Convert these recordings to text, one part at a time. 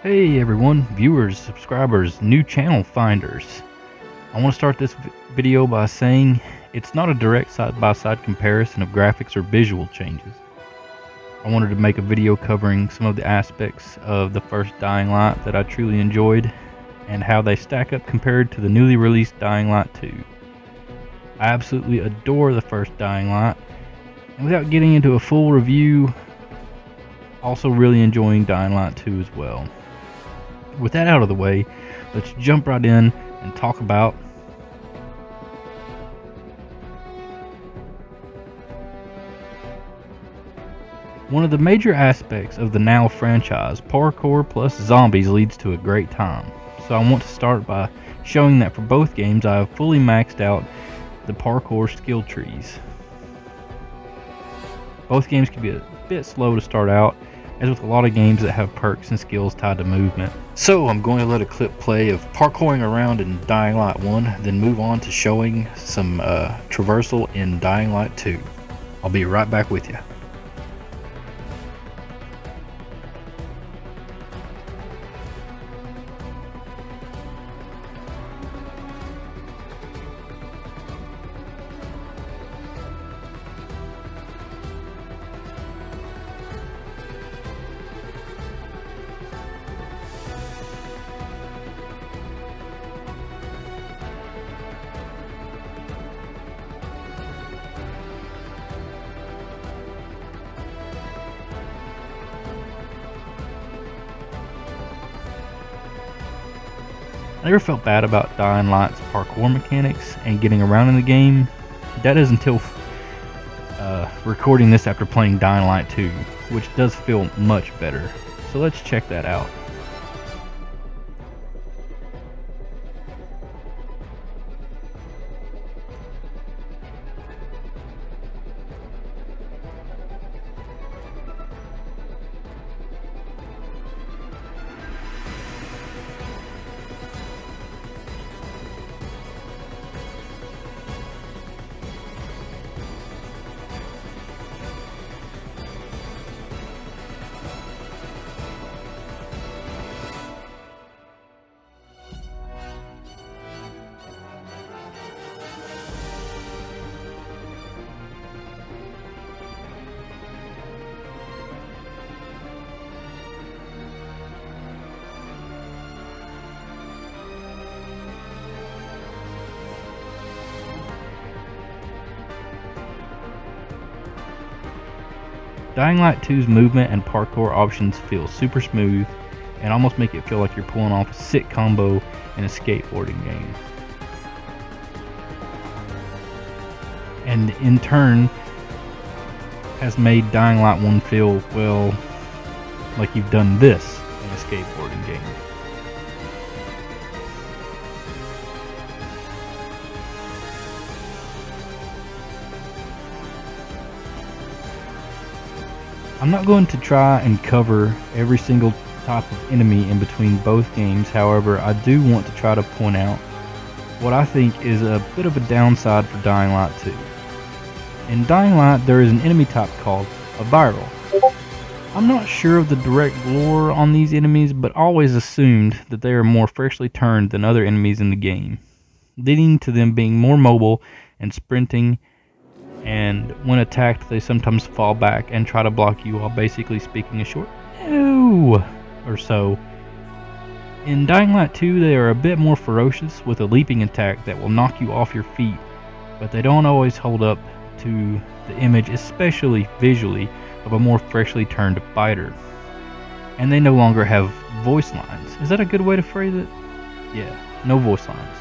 Hey everyone, viewers, subscribers, new channel finders. I want to start this video by saying it's not a direct side-by-side comparison of graphics or visual changes. I wanted to make a video covering some of the aspects of the first Dying Light that I truly enjoyed and how they stack up compared to the newly released Dying Light 2. I absolutely adore the first Dying Light, and without getting into a full review, also really enjoying Dying Light 2 as well. With that out of the way, let's jump right in and talk about one of the major aspects of the now franchise. Parkour plus zombies leads to a great time. So I want to start by showing that for both games I have fully maxed out the parkour skill trees. Both games can be a bit slow to start out, as with a lot of games that have perks and skills tied to movement. So I'm going to let a clip play of parkouring around in Dying Light 1, then move on to showing some traversal in Dying Light 2. I'll be right back with you. I never felt bad about Dying Light's parkour mechanics and getting around in the game. That is until recording this after playing Dying Light 2, which does feel much better. So let's check that out. Dying Light 2's movement and parkour options feel super smooth and almost make it feel like you're pulling off a sick combo in a skateboarding game. And in turn has made Dying Light 1 feel, well, like you've done this in a skateboarding game. I'm not going to try and cover every single type of enemy in between both games. However, I do want to try to point out what I think is a bit of a downside for Dying Light 2. In Dying Light, there is an enemy type called a viral. I'm not sure of the direct lore on these enemies, but always assumed that they are more freshly turned than other enemies in the game, leading to them being more mobile and sprinting, and when attacked they sometimes fall back and try to block you while basically speaking a short "no" or so. In Dying Light 2 they are a bit more ferocious with a leaping attack that will knock you off your feet, but they don't always hold up to the image, especially visually, of a more freshly turned fighter. And they no longer have voice lines. Is that a good way to phrase it? Yeah, no voice lines.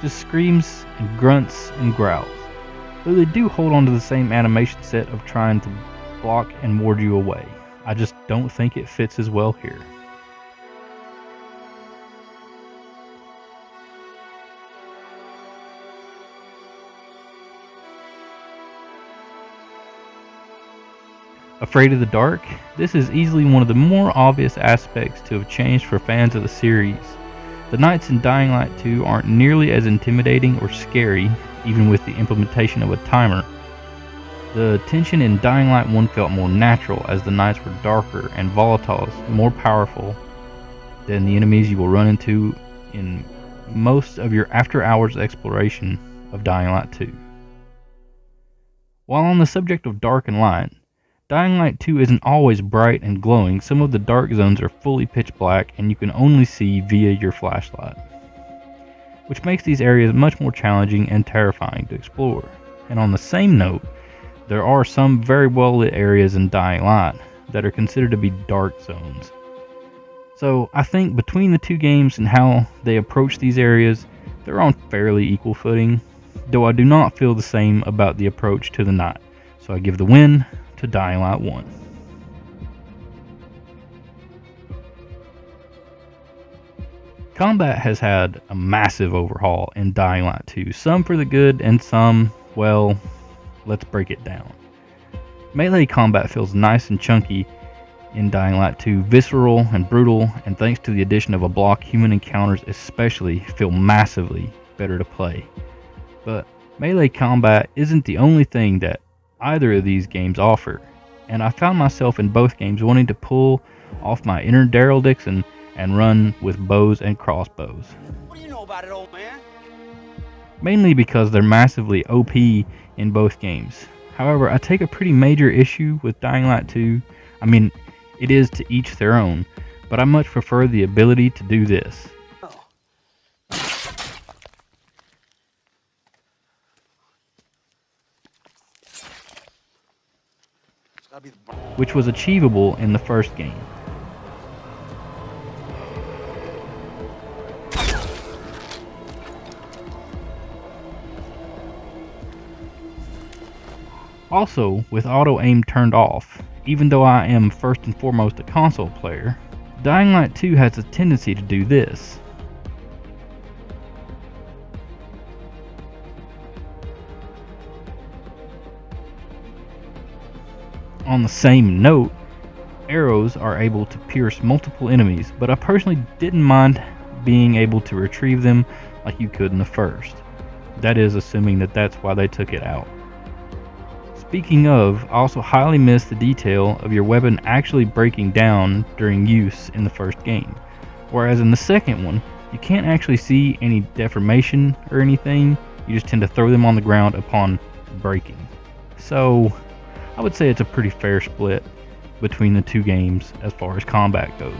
Just screams and grunts and growls. Though they do hold on to the same animation set of trying to block and ward you away. I just don't think it fits as well here. Afraid of the dark? This is easily one of the more obvious aspects to have changed for fans of the series. The knights in Dying Light 2 aren't nearly as intimidating or scary, even with the implementation of a timer. The tension in Dying Light 1 felt more natural, as the knights were darker and Valhallas more powerful than the enemies you will run into in most of your after-hours exploration of Dying Light 2. While on the subject of dark and light, Dying Light 2 isn't always bright and glowing. Some of the dark zones are fully pitch black and you can only see via your flashlight, which makes these areas much more challenging and terrifying to explore. And on the same note, there are some very well lit areas in Dying Light that are considered to be dark zones. So I think between the two games and how they approach these areas, they're on fairly equal footing, though I do not feel the same about the approach to the night. So I give the win to Dying Light 1. Combat has had a massive overhaul in Dying Light 2, some for the good and some, well, let's break it down. Melee combat feels nice and chunky in Dying Light 2, visceral and brutal, and thanks to the addition of a block, human encounters especially feel massively better to play. But melee combat isn't the only thing that either of these games offer, and I found myself in both games wanting to pull off my inner Daryl Dixon and run with bows and crossbows. What do you know about it, old man? Mainly because they're massively OP in both games. However, I take a pretty major issue with Dying Light 2. I mean, it is to each their own, but I much prefer the ability to do this. Which was achievable in the first game. Also, with auto aim turned off, even though I am first and foremost a console player, Dying Light 2 has a tendency to do this. On the same note, arrows are able to pierce multiple enemies, but I personally didn't mind being able to retrieve them like you could in the first. That is assuming that that's why they took it out. Speaking of, I also highly miss the detail of your weapon actually breaking down during use in the first game, whereas in the second one, you can't actually see any deformation or anything, you just tend to throw them on the ground upon breaking. So, I would say it's a pretty fair split between the two games as far as combat goes.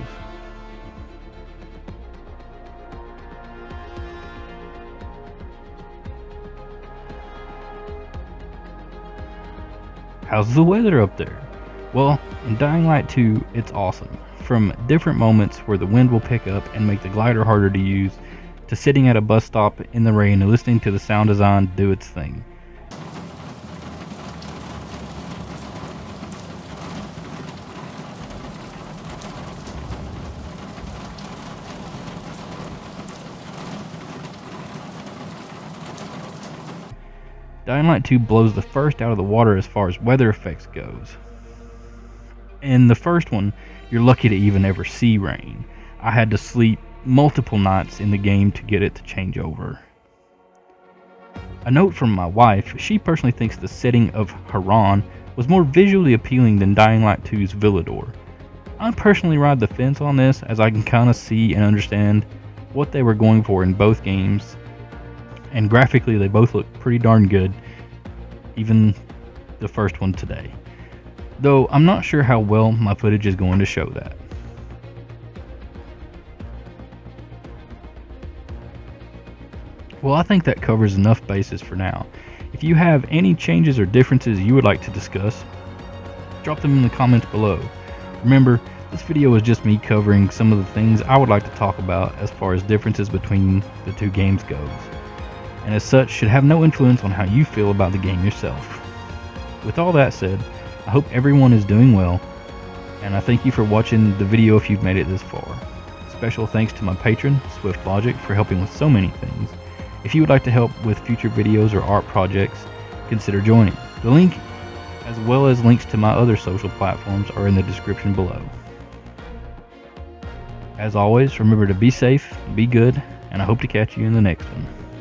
How's the weather up there? Well, in Dying Light 2, it's awesome. From different moments where the wind will pick up and make the glider harder to use, to sitting at a bus stop in the rain and listening to the sound design do its thing. Dying Light 2 blows the first out of the water as far as weather effects goes. In the first one, you're lucky to even ever see rain. I had to sleep multiple nights in the game to get it to change over. A note from my wife, she personally thinks the setting of Haran was more visually appealing than Dying Light 2's Villador. I personally ride the fence on this, as I can kind of see and understand what they were going for in both games, and graphically they both look pretty darn good, even the first one today. Though I'm not sure how well my footage is going to show that. Well, I think that covers enough bases for now. If you have any changes or differences you would like to discuss, drop them in the comments below. Remember, this video is just me covering some of the things I would like to talk about as far as differences between the two games goes, and as such should have no influence on how you feel about the game yourself. With all that said, I hope everyone is doing well, and I thank you for watching the video if you've made it this far. Special thanks to my patron, Swift Logic, for helping with so many things. If you would like to help with future videos or art projects, consider joining. The link, as well as links to my other social platforms, are in the description below. As always, remember to be safe, be good, and I hope to catch you in the next one.